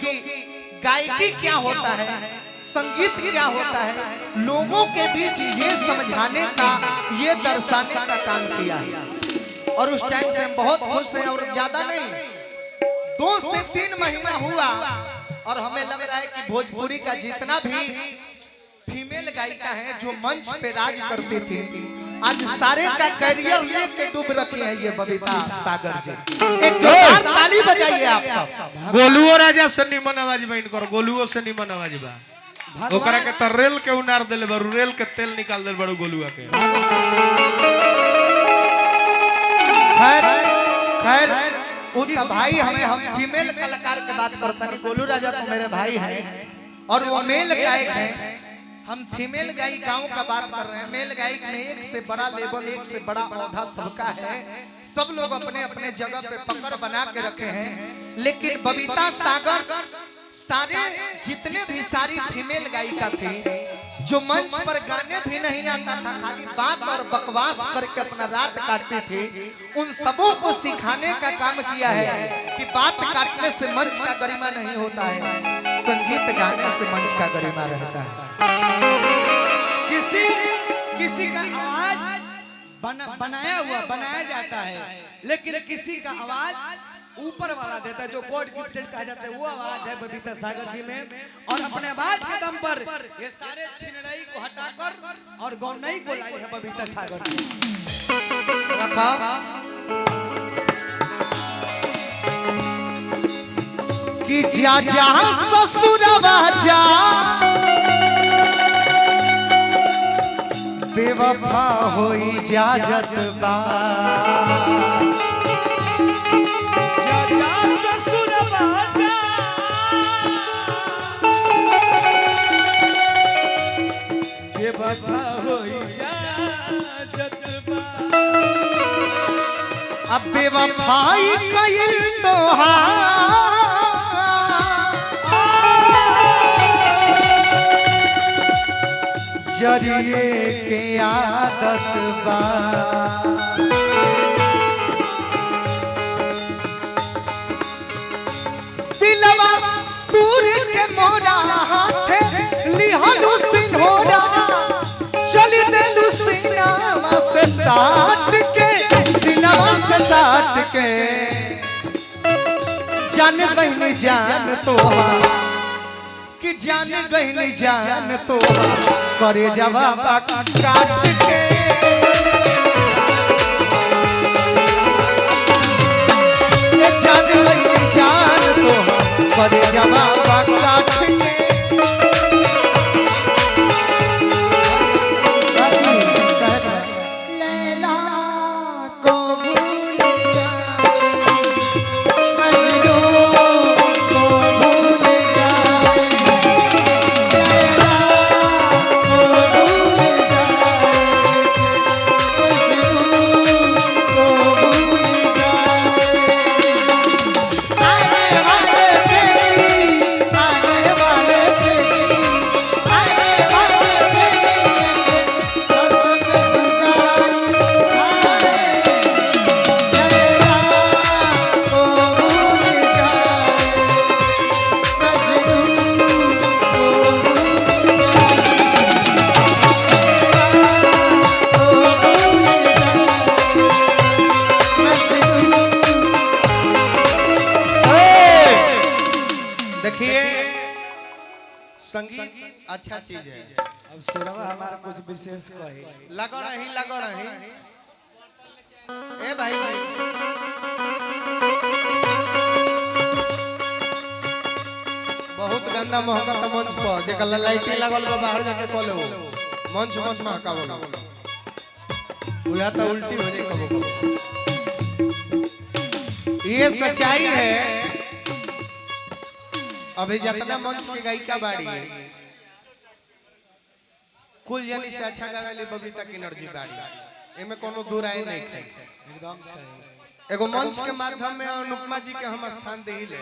क्योंकि गायकी क्या होता है, संगीत क्या होता है, लोगों के बीच ये समझाने का, ये दर्शाने का काम किया है। और उस टाइम से हम बहुत खुश हैं और ज्यादा नहीं, 2 से 3 महीना हुआ और हमें लग रहा है कि भोजपुरी का जितना भी फीमेल गायिका है जो मंच पे राज करती थी, आज सारे का करियर लेके डूब रखे हैं ये बबीता सागर जी। एक जोरदार ताली बजाइए आप सब। गोलुओ राजा से निमन आवाज बा इनकर, गोलुओ से निमन आवाज बा। ओकरा के त रेल के उनार देले बरू, रेल के तेल निकाल देले बरू गोलुआ के। खैर खैर उनका भाई हमें, हम फीमेल कलाकार की बात करता नहीं, गोलू राजा तो मेरे भाई हैं और वो मेल गायक हैं। हम फीमेल गायिकाओं का बात कर रहे हैं। मेल गायक में एक से बड़ा लेवल, एक से बड़ा औहदा सबका है, सब लोग अपने अपने जगह पे पकड़ बना के रखे हैं। लेकिन बबीता सागर सारे जितने भी सारी फीमेल गायिका थी जो मंच पर गाने भी नहीं आता था, खाली बात और बकवास करके अपना रात काटती थी, उन सबों को सिखाने का काम किया है कि बात काटने से मंच का गरिमा नहीं होता है, संगीत गाने से मंच का गरिमा रहता है। किसी का आवाज बनाया जाता है, लेकिन किसी का आवाज ऊपर वाला देता है, जो गॉड गिफ्टेड कहा जाता है, वो आवाज है बबीता सागर जी में। और अपने आवाज के दम पर ये सारे छिनरई को हटाकर और गौनई को लाई है बबीता सागर जी। रखा कि जा जा ससुरवा जा, बेवफा होई इजाजत बा, अब बेवफाई कइल तोहार जरिए के आदत बा, दिलवा दूर के मोरा हाथे लिहनु सिन्होरा, चल देलु सीनावा से साट के, सीनावा से साट के, जान गई जान तोहार कि जान गई जान तोहार, करे जवाब काट के, जान गई जान तोहार, करे जवाब काट के। देखिए संगीत अच्छा चीज है। अब सिरवा हमारा कुछ विशेष कहे लगो रही ए भाई जी, बहुत गंदा महकता मंच पर, जेकर लाइटिंग लागल बा बाहर जाके कॉल हो, मंच मत महकावो, बुझा तो उल्टी हो जाए कबो कबो। ये सच्चाई है। अभी जितना मंच के गायिका बाड़ी कुल यानी से अच्छा गावेली बबीता किन्नर बाड़ी, एमे कोनो दूर आए नहीं है, एकदम सही। एगो मंच के माध्यम में अनुपमा जी के हम स्थान देले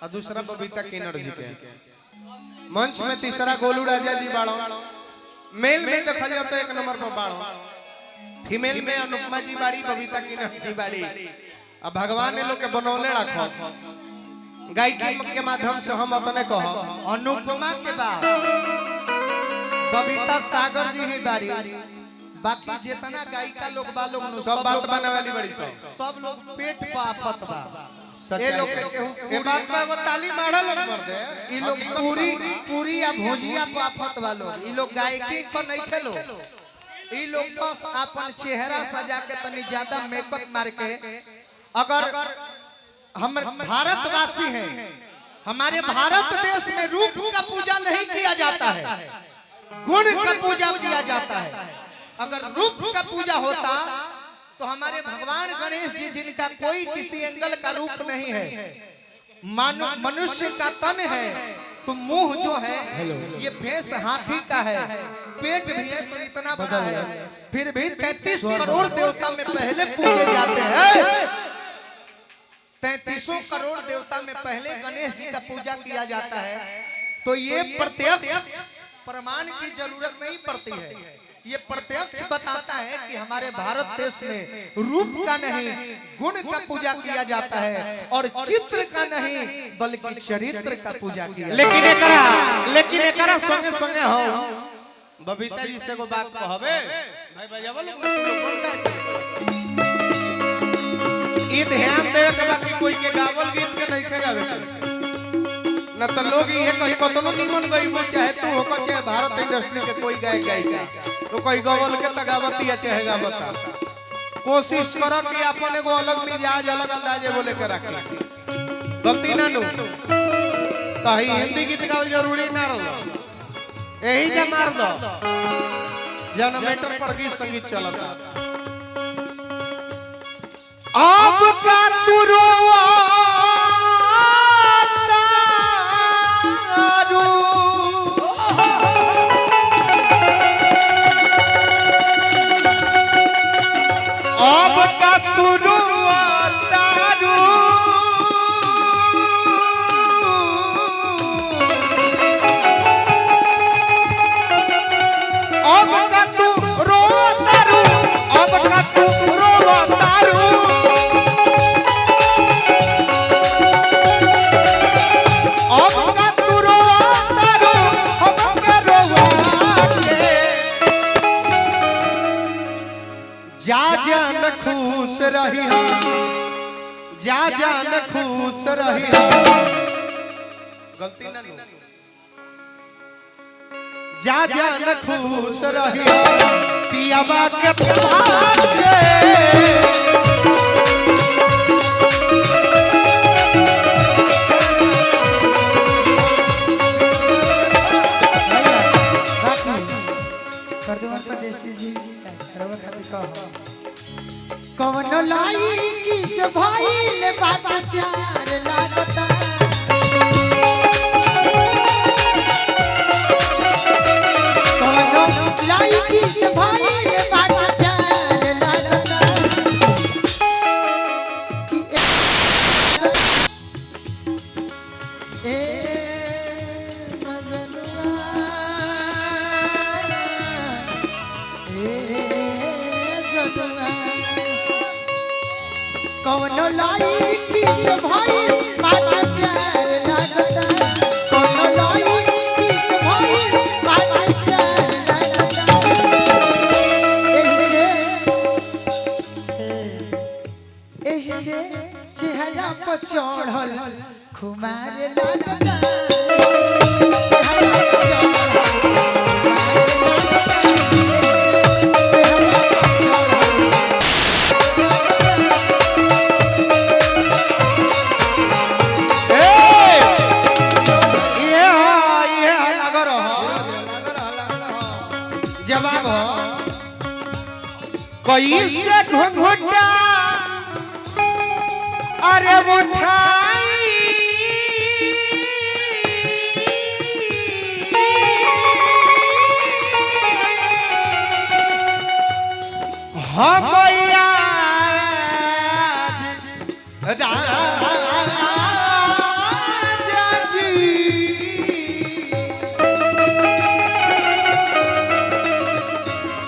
और दूसरा बबीता किन्नर जी के, मंच में तीसरा गोलू राजा जी बाड़ो, मेल में देखल जाए तो 1 नंबर पर बाड़ो, फीमेल में अनुपमा जी बाड़ी, बबीता किन्नर जी बाड़ी। अब भगवान ने लोग के बनौले रखो, गायकी के माध्यम से हम अपने कहो अनुपमा के बाद बबीता सागर जी ही बारी, बाकी जितना गायिका लोग बा लोग सब बात बने वाली बड़ी सब लोग पेट पे आफत बा। सच ये है। लोग के केहू ये बात में एगो ताली मारा लोग कर दे ई लोग पूरी या भुजिया पे आफत बा लोग। ई लोग गायकी पर नहीं खेलो, ई लोग बस अपन चेहरा सजा के तनी ज्यादा मेकअप मार के। अगर हम भारतवासी हैं, हमारे भारत देश में रूप का पूजा नहीं किया जाता है, गुण का पूजा किया जाता है। अगर रूप का पूजा होता तो हमारे भगवान गणेश जी, जिनका कोई किसी एंगल का रूप नहीं है, मनुष्य का तन है तो मुंह जो है ये फेस हाथी का है, पेट भी है तो इतना बड़ा है, फिर भी 33 करोड़ देवता में पहले पूजे जाते हैं। 33 करोड़ देवता में पहले गणेश जी का पूजा किया जाता है। तो ये प्रत्यक्ष प्रमाण की जरूरत नहीं पड़ती है, ये प्रत्यक्ष बताता है कि हमारे भारत देश में रूप का नहीं गुण का पूजा किया जाता है, और चित्र का नहीं बल्कि चरित्र का पूजा किया। लेकिन एकरा संगे संगे हो बबीता जी से को बात कहबे भाई बजावा लोग तू लोग कौन गाए। ई ध्यान देवे के बाकी कोई के गावल गीत के नहीं के गावे न तो लोग ये कहीं कतनो निमन गई वो चाहे तू हो चाहे भारत इंडस्ट्री के कोई गायक गायिका तो कोई गवल के तगावती है चाहे गावता। कोशिश करो कि अपन एगो अलग मिजाज अलग अंदाजे बोले के रखे, गलती ना नु तो ही हिंदी गीत गावल जरूरी ना रहो, यही जा मार दो जनरेटर पर गीत संगीत चलता। अब का तुरुआ अब का तुरुआ तारू अब का तू रो तारू, अब का तू रो तारू, अब का तू रो तारू, हम के रोवा के जा जान खुश रही हो, जा जान खुश रही हो, गलती ना लो, जा जान खुश रही हो पियाबा के पाके। परदेसी जी कौन लाई किस भाईल बाट प्यार लागता, कौन लाई किस भाईल बाट प्यार लागता कि ए मजनुआ कौन लाई किस भाई बात प्यार लगता, कौन लाई किस भाई बात प्यार लगता, ऐसे चेहरा पर चढ़ल खुमार लगता, जवाब कैसे घुंघटा अरे उठाई हम आज राजा जी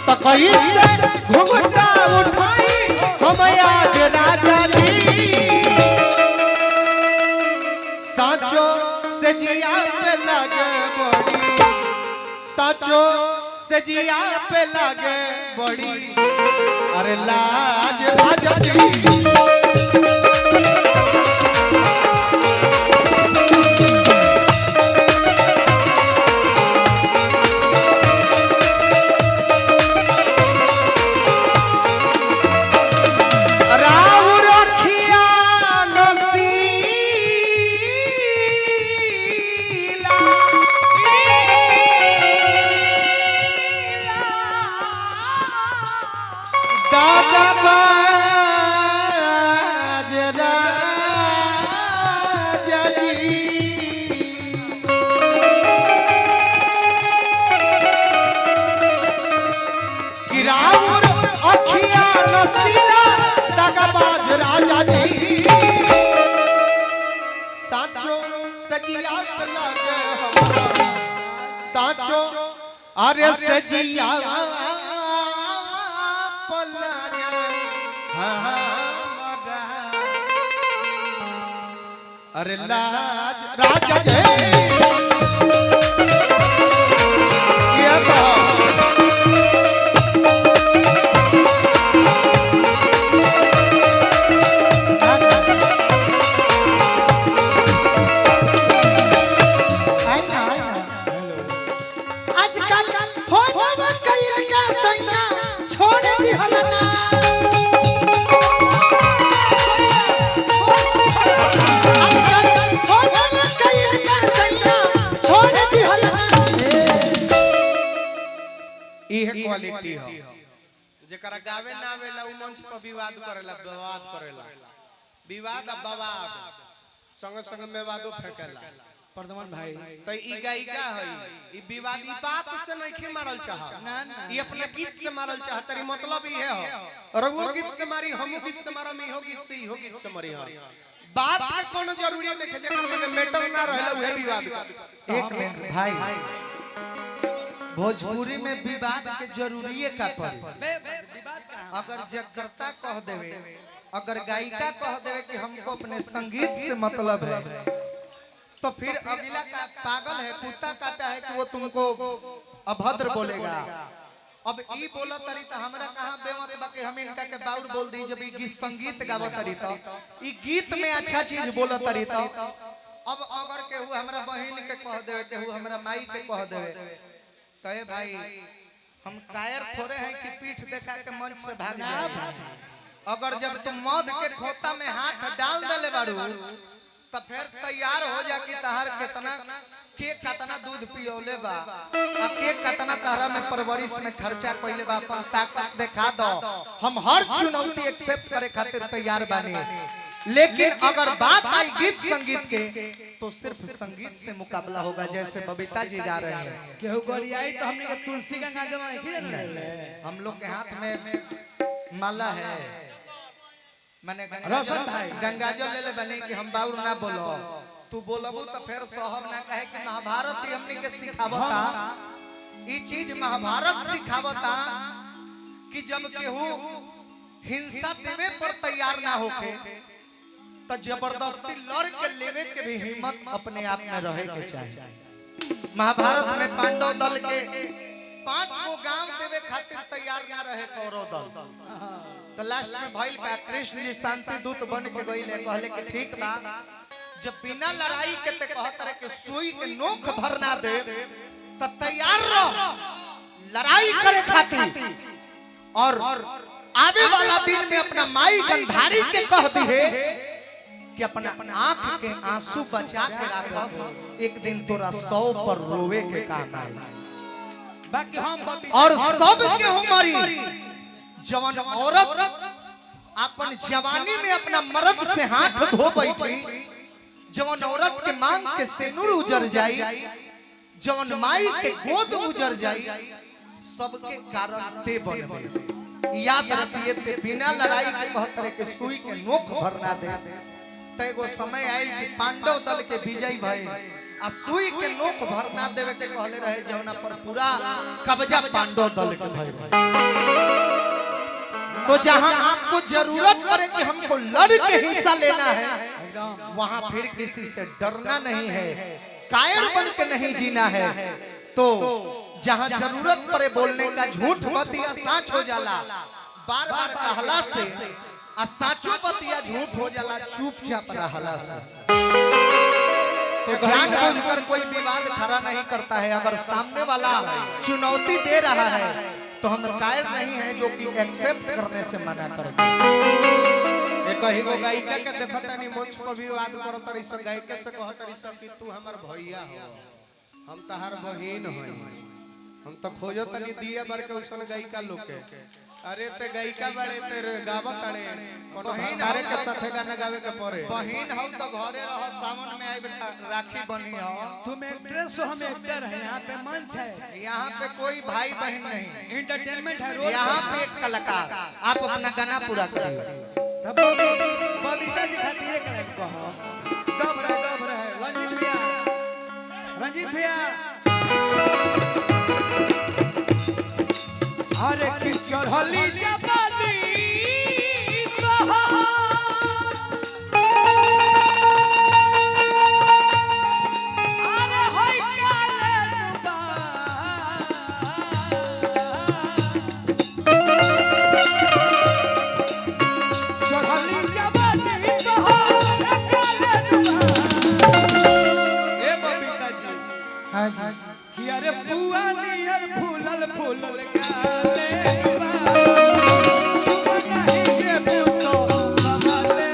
तो कैसे घुंघटा उठाई हम आज राजा जी सजिया पे लगे बड़ी साचो सजिया पे लगे बड़ी अरे लाज राजा जी राजा जी साचो सजिया पे लगे हमारा साचो अरे सजिया पे लगे हमारा अरे लाज राजा जी ये तो क्वालिटी हो जेकरा गावे ना आवेला उ मंच पर विवाद करेला विवाद अब बवाद संग संग में वादो फेंकेला प्रदमन भाई तो ई गायिका है ई विवादी बात से नहीं के मारल चाह ना ना ई अपने गीत से मारल चाह तेरी मतलब ई है हो रघु गीत से मारी हमू गीत से मारम ई हो गीत से ई हो गीत से मरी हो बात के कोनो जरूरी नहीं है जेकर में मैटर ना रहला उहे विवाद एक मिनट भाई भोजपुरी में विवाद के जरूरी का पड़ी विवाद का अगर जगकर्ता कह देवे अगर गायिका कह देवे कि हमको अपने संगीत से मतलब है तो फिर अगला का पागल है कुत्ता काटा है कि वो तुमको अभद्र बोलेगा अब ई बोला तरी तो हमरा कहां बेमत बा कि हम इनका के बाउर बोल दी जब ई गीत संगीत गावत तरी तो ई गीत में अच्छा चीज बोलत तरी तो अब अगर केहू हमरा बहन के कह देवे केहू हमरा माई के कह देवे तो भाई हम कायर थोड़े हैं कि पीठ देखा के मंच से भाग जाए अगर जब तुम मौत के खोता में हाथ डाल दले बारू तो फिर तैयार हो जा कि तहार कितना के कितना दूध पियोले बा आ के कितना तहरा में परवरिश में खर्चा कइले बा अपन ताकत दिखा दो हम हर चुनौती एक्सेप्ट करे खातिर तैयार बानी लेकिन अगर बात आई गीत संगीत के तो सिर्फ संगीत से मुकाबला होगा जैसे बबीता जी गा रहे हैं केहू गोरी आई तो हमने के तुलसी गंगा जमा की हम लोग के हाथ में माला है माने रोशन भाई गंगाजल ले ले बने कि हम बाउर ना बोलो तू बोलबू तो फिर सोहब ना कहे कि महाभारत ही हमनी के सिखावता ई चीज महाभारत सिखावता कि जब केहू हिंसा देवे पर तैयार ना होके तो जबरदस्ती लड़ के लेवे के भी हिम्मत अपने आप में रहे के चाहिए महाभारत में पांडव दल के 5 गो गांव देवे खातिर तैयार ना रहे कौरव दल तो लास्ट में भइल का कृष्ण जी शांति दूत बन के गइले कहले कि ठीक बा जब बिना लड़ाई के ते कहत रहे कि सुई के नोक भर ना दे तो तैयार रह लड़ाई करे खातिर और आवे वाला दिन में अपना माई गंधारी के कह दिए कि अपना आंख के आंसू बचा के रखस एक दिन तोरा 100 पर रोवे के काम आए बाकी हम और सब के हमारी जवान औरत अपन जवानी में अपना मर्द से हाथ धो बैठी जवान औरत के मांग के सेनुर उजर जाई जवान माई के गोद उजर जाई सबके कारण ते बने याद रखिए ते बिना लड़ाई के कहत के सुई के नोक भरना दे तो एगो समय आयल कि पांडव दल के विजय भई आ सुई के नोक भरना देवे के कहले रहे जौना पर पूरा कब्जा पांडव दल के भई तो जहां आपको जरूरत पड़े कि हमको लड़ के हिस्सा लेना है वहां फिर किसी से डरना नहीं है कायर बन के नहीं जीना है तो जहाँ जरूरत पड़े बोलने का झूठ बतिया साच हो जाला, बार बार कहला से आ साचो बतिया झूठ हो जाला चुपचाप रहला से। तो जानबूझकर कोई विवाद खड़ा नहीं करता है। अगर सामने वाला चुनौती दे रहा है तो हम कायर नहीं है जो कि एक्सेप्ट करने से मना करते हैं। एक ही गो गायिका के देखता नहीं मंच पर विवाद करत रही सब गायिका से कहत रही सब कि तू हमर भैया हो, हम तहार बहिन होई, हम तो खोजो तनी दिए बर के उसन गायिका लोग के। अरे ते गायिका बड़े तेरे गावत अड़े कोनो भंडारे के साथे गाना गावे के पड़े। बहिन हम तो घरे रह, सावन में आई बेटा राखी बनी हो। तुम एक्ट्रेस हो, हम एक्टर हैं। यहाँ पे मंच है, यहाँ पे कोई भाई बहन नहीं, इंटरटेनमेंट है। रोल यहाँ पे एक कलाकार, आप अपना गाना पूरा करिए। बबीता जी खाती एक लाइन कहो। दब रहे रंजीत भैया अरे की चढ़ली जवानी अरे होई कालन बा चढ़ली जवानी कालन बा। ए बबीता जी हाँ जी कि अरे बुआ नियर फूलल गाले बा छुपा नहीं के बूतो संभाले।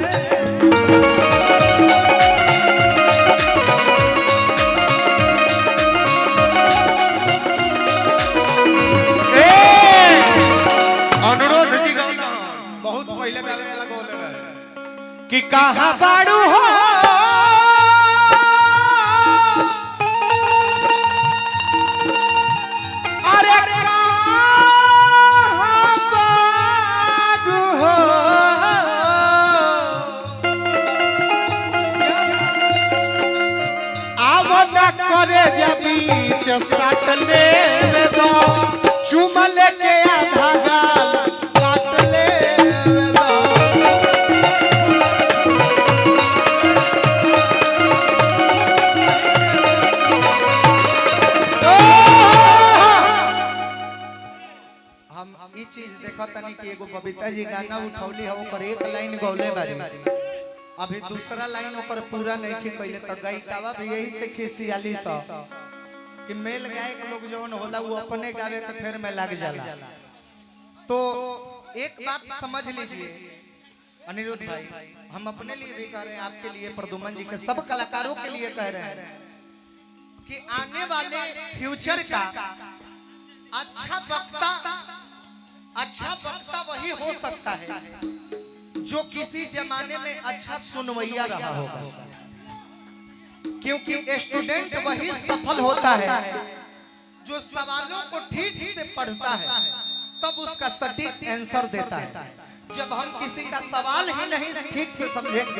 अनुरोध जी गाना बहुत पहले गावे वाला गोले रहे कि कहां बाड़ू हो अरे कहां बाड़ू हो आवन करे जबीच सट ले दो चुमल के आधा गाल काट ले दो। हम ई चीज देखा तनी कि एगो बबीता जी गाना उठौली है, ओकर एक लाइन गौले बारी, अभी दूसरा लाइन ओकर पूरा नहीं के पहले तक गायिकावा भी यही से खिसियाली सा कि मेल गायक लोग जौन होला वो अपने गावे तो फिर में लग जाला। तो एक बात समझ लीजिए अनिरुद्ध भाई, हम अपने लिए भी कह रहे हैं, आपके लिए, प्रदुमन जी के, सब कलाकारों के लिए कह रहे हैं कि आने वाले फ्यूचर का अच्छा वक्ता वही हो सकता है जो किसी जमाने में अच्छा सुनवैया रहा होगा, क्योंकि स्टूडेंट वही सफल होता है जो सवालों को ठीक से पढ़ता है तब उसका सटीक आंसर देता है। जब हम किसी का सवाल ही नहीं ठीक से समझेंगे